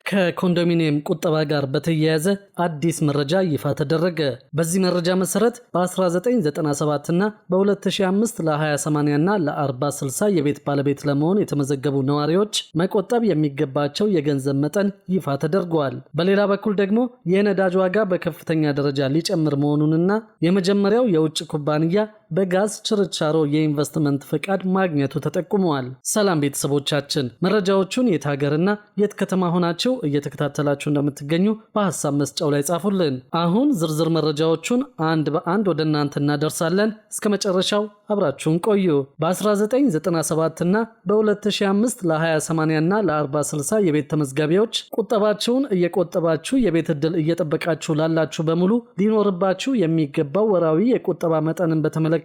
ከኮንዶሚኒየም ቁጠባ ጋር በተያያዘ አዲስ መረጃ ይፋ ተደረገ። በዚህ መረጃ መሰረት በ1997 እና በ2005 ለ20/80 እና ለ40/60 የቤት ባለቤት ለመሆን የተመዘገቡ ነዋሪዎች መቆጠብ የሚገባቸው የገንዘብ መጠን ይፋ ተደርጓል። በሌላ በኩል ደግሞ የነዳጅ ዋጋ በከፍተኛ ደረጃ ሊጨምር መሆኑንና የመጀመሪያው የውጭ ኩባንያ በጋዝ ችርቻሮ የኢንቨስትመንት ፈቃድ ማግኘቱ ተጠቁመዋል። ሰላም ቤተሰቦቻችን፣ መረጃዎቹን የት ሀገርና የት ከተማ ሆናችሁ እየተከታተላችሁ እንደምትገኙ በሐሳብ መስጫው ላይ ጻፉልን። አሁን ዝርዝር መረጃዎቹን አንድ በአንድ ወደ እናንተ እናደርሳለን። እስከ መጨረሻው አብራችሁን ቆዩ። በ1997 እና በ2005 ለ20/80 እና ለ40/60 የቤት ተመዝጋቢዎች ቁጠባችሁን እየቆጠባችሁ የቤት ዕድል እየጠበቃችሁ ላላችሁ በሙሉ ሊኖርባችሁ የሚገባው ወራዊ የቁጠባ መጠንን በተመለከተ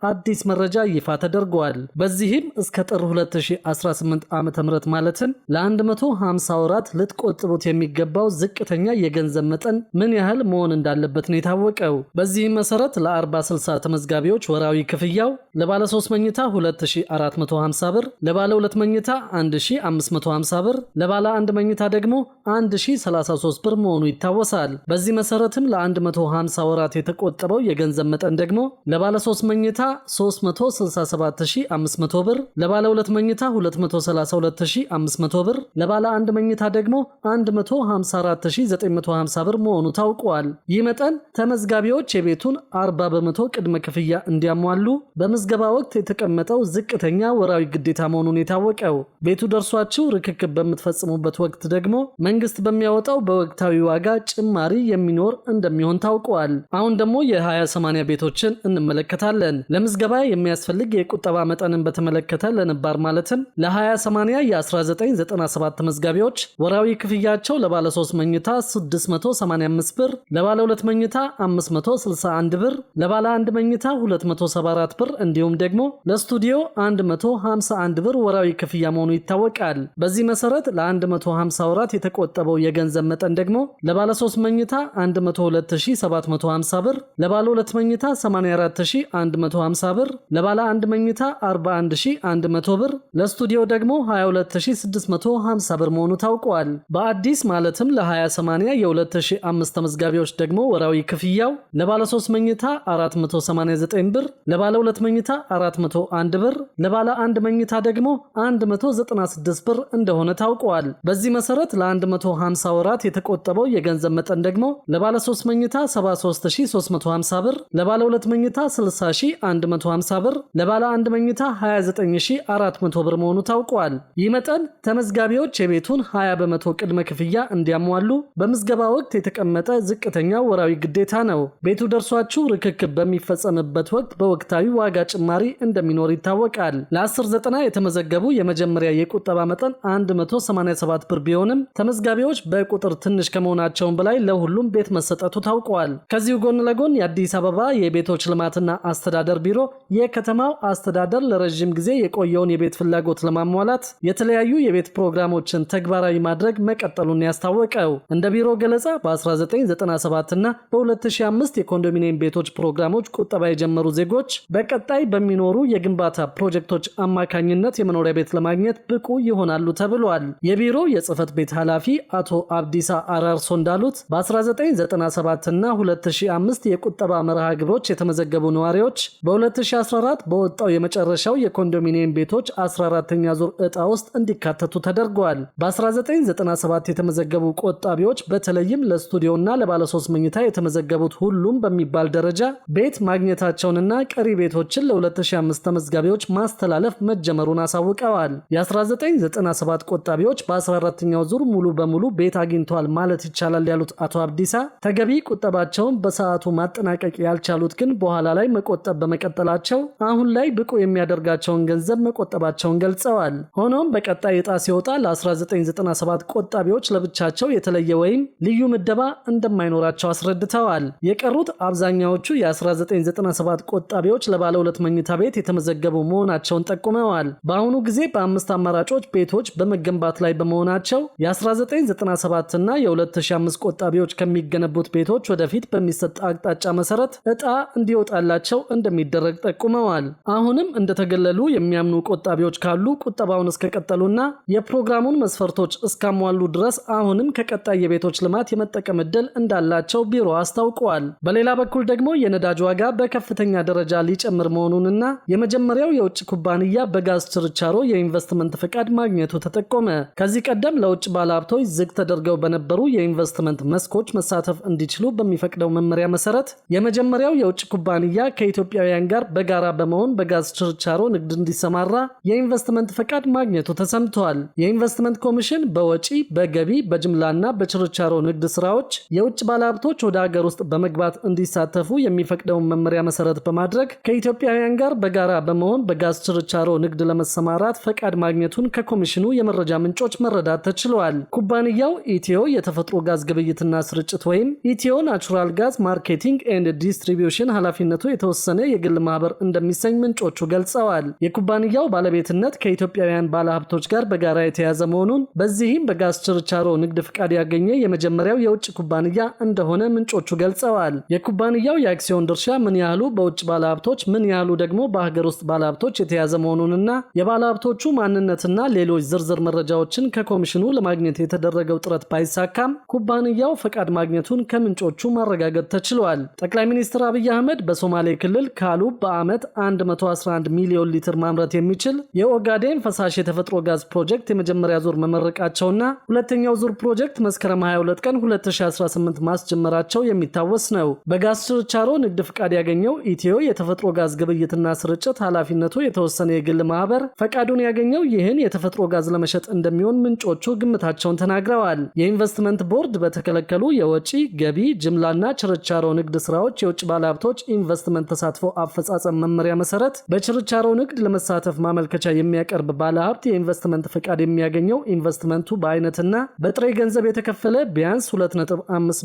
አዲስ መረጃ ይፋ ተደርጓል። በዚህም እስከ ጥር 2018 ዓ.ም ማለትም ለ150 ወራት ልትቆጥቡት የሚገባው ዝቅተኛ የገንዘብ መጠን ምን ያህል መሆን እንዳለበት ነው የታወቀው። በዚህም መሰረት ለ40/60 ተመዝጋቢዎች ወራዊ ክፍያው ለባለ 3 መኝታ 2450 ብር፣ ለባለ 2 መኝታ 1550 ብር፣ ለባለ 1 መኝታ ደግሞ 1033 ብር መሆኑ ይታወሳል። በዚህ መሰረትም ለ150 ወራት የተቆጠበው የገንዘብ መጠን ደግሞ ለባለ 3 መኝታ 367500 ብር፣ ለባለ 2 መኝታ 232500 ብር፣ ለባለ 1 መኝታ ደግሞ 154950 ብር መሆኑ ታውቋል። ይህ መጠን ተመዝጋቢዎች የቤቱን 40% ቅድመ ክፍያ እንዲያሟሉ በምዝገባ ወቅት የተቀመጠው ዝቅተኛ ወራዊ ግዴታ መሆኑን የታወቀው። ቤቱ ደርሷችሁ ርክክብ በምትፈጽሙበት ወቅት ደግሞ መንግስት በሚያወጣው በወቅታዊ ዋጋ ጭማሪ የሚኖር እንደሚሆን ታውቋል። አሁን ደግሞ የ20/80 ቤቶችን እንመለከታለን። ለምዝገባ የሚያስፈልግ የቁጠባ መጠንን በተመለከተ ለነባር ማለትም ለ20/80 የ1997 ተመዝጋቢዎች ወራዊ ክፍያቸው ለባለ 3 መኝታ 685 ብር፣ ለባለ 2 መኝታ 561 ብር፣ ለባለ 1 መኝታ 274 ብር እንዲሁም ደግሞ ለስቱዲዮ 151 ብር ወራዊ ክፍያ መሆኑ ይታወቃል። በዚህ መሰረት ለ150 ወራት የተቆጠበው የገንዘብ መጠን ደግሞ ለባለ 3 መኝታ 102750 ብር፣ ለባለ 2 መኝታ 84150 ብር፣ ለባለ 1 መኝታ 41100 ብር፣ ለስቱዲዮ ደግሞ 22650 ብር መሆኑ ታውቋል። በአዲስ ማለትም ለ20/80 የ2005 ተመዝጋቢዎች ደግሞ ወራዊ ክፍያው ለባለ 3 መኝታ 489 ብር፣ ለባለ 2 መኝታ 401 ብር፣ ለባለ 1 መኝታ ደግሞ 196 ብር እንደሆነ ታውቋል። በዚህ መሰረት ለ150 ወራት የተቆጠበው የገንዘብ መጠን ደግሞ ለባለ 3 መኝታ 73350 ብር፣ ለባለ 2 መኝታ 60150 ብር፣ ለባለ 1 መኝታ 29400 ብር መሆኑ ታውቋል። ይህ መጠን ተመዝጋቢዎች የቤቱን 20% ቅድመ ክፍያ እንዲያሟሉ በምዝገባ ወቅት የተቀመጠ ዝቅተኛ ወራዊ ግዴታ ነው። ቤቱ ደርሷችሁ ርክክብ በሚፈጸምበት ወቅት በወቅታዊ ዋጋ ጭማሪ እንደሚኖር ይታወቃል። ለ10/90 የተመዘገቡ የመጀመሪያ የቁጠባ መጠን 187 ብር ቢሆንም ተመዝጋቢዎች በቁጥር ትንሽ ከመሆናቸውም በላይ ለሁሉም ቤት መሰጠቱ ታውቋል። ከዚሁ ጎን ለጎን የአዲስ አበባ የቤቶች ልማትና አስተዳደር ቢሮ የከተማው አስተዳደር ለረጅም ጊዜ የቆየውን የቤት ፍላጎት ለማሟላት የተለያዩ የቤት ፕሮግራሞችን ተግባራዊ ማድረግ መቀጠሉን ያስታወቀው። እንደ ቢሮ ገለጻ በ1997 እና በ2005 የኮንዶሚኒየም ቤቶች ፕሮግራሞች ቁጠባ የጀመሩ ዜጎች በቀጣይ በሚኖሩ የግንባታ ፕሮጀክቶች አማካኝነት የመኖሪያ ቤት ለማግኘት ብቁ ይሆናሉ ተብሏል። የቢሮ የጽህፈት ቤት ኃላፊ አቶ አብዲሳ አራርሶ እንዳሉት በ1997 እና 2005 የቁጠባ መርሃ ግብሮች የተመዘገቡ ነዋሪዎች በ2014 በወጣው የመጨረሻው የኮንዶሚኒየም ቤቶች 14ኛ ዙር ዕጣ ውስጥ እንዲካተቱ ተደርጓል። በ1997 የተመዘገቡ ቆጣቢዎች በተለይም ለስቱዲዮና ለባለ 3 መኝታ የተመዘገቡት ሁሉም በሚባል ደረጃ ቤት ማግኘታቸውንና ቀሪ ቤቶችን ለ2005 ተመዝጋቢዎች ማስተላለፍ መጀመሩን አሳውቀዋል። የ1997 ቆጣቢዎች በ14ኛው ዙር ሙሉ በሙሉ ቤት አግኝተዋል ማለት ይቻላል ያሉት አቶ አብዲሳ ተገቢ ቁጠባቸውን በሰዓቱ ማጠናቀቅ ያልቻሉት ግን በኋላ ላይ መቆጠብ በመቀጠላቸው አሁን ላይ ብቁ የሚያደርጋቸውን ገንዘብ መቆጠባቸውን ገልጸዋል። ሆኖም በቀጣይ ዕጣ ሲወጣ ለ1997 ቆጣቢዎች ለብቻቸው የተለየ ወይም ልዩ ምደባ እንደማይኖራቸው አስረድተዋል። የቀሩት አብዛኛዎቹ የ1997 ቆጣቢዎች ለባለ ባለ 2 መኝታ ቤት የተመዘገቡ መሆናቸውን ጠቁመዋል። በአሁኑ ጊዜ በ5 አማራጮች ቤቶች በመገንባት ላይ በመሆናቸው የ1997 እና የ2005 ቆጣቢዎች ከሚገነቡት ቤቶች ወደፊት በሚሰጥ አቅጣጫ መሰረት ዕጣ እንዲወጣላቸው እንደሚደረግ ጠቁመዋል። አሁንም እንደተገለሉ የሚያምኑ ቆጣቢዎች ካሉ ቁጠባውን እስከቀጠሉና የፕሮግራሙን መስፈርቶች እስካሟሉ ድረስ አሁንም ከቀጣይ የቤቶች ልማት የመጠቀም ዕድል እንዳላቸው ቢሮ አስታውቀዋል። በሌላ በኩል ደግሞ የነዳጅ ዋጋ በከፍተኛ ደረጃ ሊጨምር መሆኑንና የመጀመሪያው የውጭ ኩባንያ በጋዝ ችርቻሮ የኢንቨስትመንት ፈቃድ ማግኘቱ ተጠቆመ። ከዚህ ቀደም ለውጭ ባለሀብቶች ዝግ ተደርገው በነበሩ የኢንቨስትመንት መስኮች መሳተፍ እንዲችሉ በሚፈቅደው መመሪያ መሰረት የመጀመሪያው የውጭ ኩባንያ ከኢትዮጵያውያን ጋር በጋራ በመሆን በጋዝ ችርቻሮ ንግድ እንዲሰማራ የኢንቨስትመንት ፈቃድ ማግኘቱ ተሰምቷል። የኢንቨስትመንት ኮሚሽን በወጪ፣ በገቢ፣ በጅምላና በችርቻሮ ንግድ ስራዎች የውጭ ባለሀብቶች ወደ ሀገር ውስጥ በመግባት እንዲሳተፉ የሚፈቅደውን መመሪያ መሰረት በማድረግ ከኢትዮጵያውያን ጋር በጋራ በመሆን በጋዝ ችርቻሮ ንግድ ለመሰማራት ፈቃድ ማግኘቱን ከኮሚሽኑ የመረጃ ምንጮች መረዳት ተችሏል። ኩባንያው ኢትዮ የተፈጥሮ ጋዝ ግብይትና ስርጭት ወይም ኢትዮ ናቹራል ጋዝ ማርኬቲንግ ኤንድ ዲስትሪቢዩሽን ኃላፊነቱ የተወሰነ የግል ማህበር እንደሚሰኝ ምንጮቹ ገልጸዋል። የኩባንያው ባለቤትነት ከኢትዮጵያውያን ባለሀብቶች ጋር በጋራ የተያዘ መሆኑን በዚህም በጋዝ ችርቻሮ ንግድ ፍቃድ ያገኘ የመጀመሪያው የውጭ ኩባንያ እንደሆነ ምንጮቹ ገልጸዋል። የኩባንያው የአክሲዮን ድርሻ ምን ያህሉ በውጭ ባለሀብቶች ምን ያህሉ ደግሞ በሀገር ውስጥ ባለሀብቶች የተያዘ መሆኑንና የባለሀብቶቹ ማንነትና ሌሎች ዝርዝር መረጃዎችን ከኮሚሽኑ ለማግኘት የተደረገው ጥረት ባይሳካም ኩባንያው ፈቃድ ማግኘቱን ከምንጮቹ ማረጋገጥ ተችሏል። ጠቅላይ ሚኒስትር አብይ አህመድ በሶማሌ ክልል ካሉብ በዓመት 111 ሚሊዮን ሊትር ማምረት የሚችል የኦጋዴን ፈሳሽ የተፈጥሮ ጋዝ ፕሮጀክት የመጀመሪያ ዙር መመረቃቸውና ሁለተኛው ዙር ፕሮጀክት መስከረም 22 ቀን 2018 ማስጀመራቸው የሚታወስ ነው። በጋዝ ችርቻሮ ንግድ ፍቃድ ያገኘው ኢትዮ የተፈጥሮ ጋዝ ግብይትና ስርጭት ኃላፊነቱ የተወሰነ የግል ማህበር ፈቃዱን ያገኘው ይህን የተፈጥሮ ጋዝ ለመሸጥ እንደሚሆን ምንጮቹ ግምታቸውን ተናግረዋል። የኢንቨስትመንት ቦርድ በተከለከሉ የወጪ፣ ገቢ፣ ጅምላና ችርቻሮ ንግድ ስራዎች የውጭ ባለሀብቶች ኢንቨስትመንት ተሳትፎ አፈጻጸም መመሪያ መሰረት በችርቻሮ ንግድ ለመሳተፍ ማመልከቻ የሚያቀርብ ባለሀብት የኢንቨስትመንት ፈቃድ የሚያገኘው ኢንቨስትመንቱ በአይነትና በጥሬ ገንዘብ የተከፈለ ቢያንስ 2.5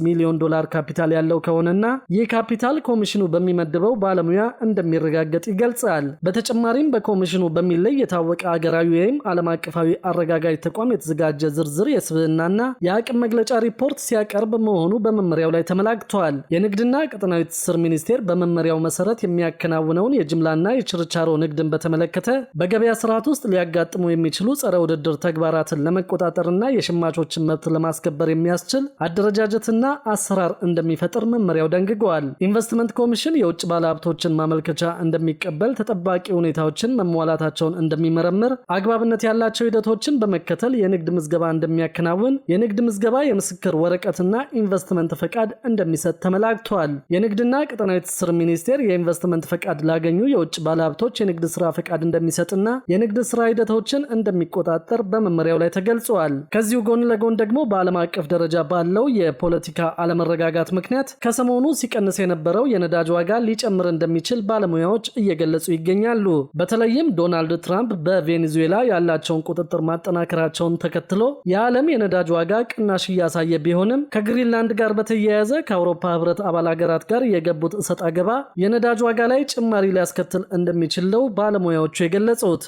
ሚሊዮን ዶላር ካፒታል ያለው ከሆነና ይህ ካፒታል ኮሚሽኑ በሚመድበው ባለሙያ እንደሚረጋገጥ ይገልጻል። በተጨማሪም በኮሚሽኑ በሚለይ የታወቀ አገራዊ ወይም ዓለም አቀፋዊ አረጋጋጭ ተቋም የተዘጋጀ ዝርዝር የስብዕናና የአቅም መግለጫ ሪፖርት ሲያቀርብ መሆኑ በመመሪያው ላይ ተመላክቷል። የንግድና ቀጠናዊ ትስስር ሚኒስቴር በመመሪያው መሰረት የሚያከናውነውን የጅምላና የችርቻሮ ንግድን በተመለከተ በገበያ ስርዓት ውስጥ ሊያጋጥሙ የሚችሉ ጸረ ውድድር ተግባራትን ለመቆጣጠርና የሸማቾችን መብት ለማስከበር የሚያስችል አደረጃጀትና አሰራር እንደሚፈጥር መመሪያው ደንግጓል። ኢንቨስትመንት ኮሚሽን የውጭ ባለሀብቶችን ማመልከቻ እንደሚቀበል፣ ተጠባቂ ሁኔታዎችን መሟላታቸውን እንደሚመረምር፣ አግባብነት ያላቸው ሂደቶችን በመከተል የንግድ ምዝገባ እንደሚያከናውን፣ የንግድ ምዝገባ የምስክር ወረቀትና ኢንቨስትመንት ፈቃድ እንደሚሰጥ ተመላክቷል። የንግድና ቀጠናዊ ትስስር ሚኒስቴር የኢንቨስትመንት ፈቃድ ላገኙ የውጭ ባለሀብቶች የንግድ ስራ ፈቃድ እንደሚሰጥና የንግድ ስራ ሂደቶችን እንደሚቆጣጠር በመመሪያው ላይ ተገልጿል። ከዚሁ ጎን ለጎን ደግሞ በዓለም አቀፍ ደረጃ ባለው የፖለቲካ አለመረጋጋት ምክንያት ከሰሞኑ ሲቀንስ የነበረው የነዳጅ ዋጋ ሊጨምር እንደሚችል ባለሙያዎች እየገለጹ ይገኛሉ። በተለይም ዶናልድ ትራምፕ በቬኔዙዌላ ያላቸውን ቁጥጥር ማጠናከራቸውን ተከትሎ የዓለም የነዳጅ ዋጋ ቅናሽ እያሳየ ቢሆንም ከግሪንላንድ ጋር በተያያዘ ከአውሮፓ ህብረት አባል ሀገራት ጋር የገቡት እሰጥ አገባ የነዳጅ ዋጋ ላይ ጭማሪ ሊያስከትል እንደሚችል ነው ባለሙያዎቹ የገለጹት።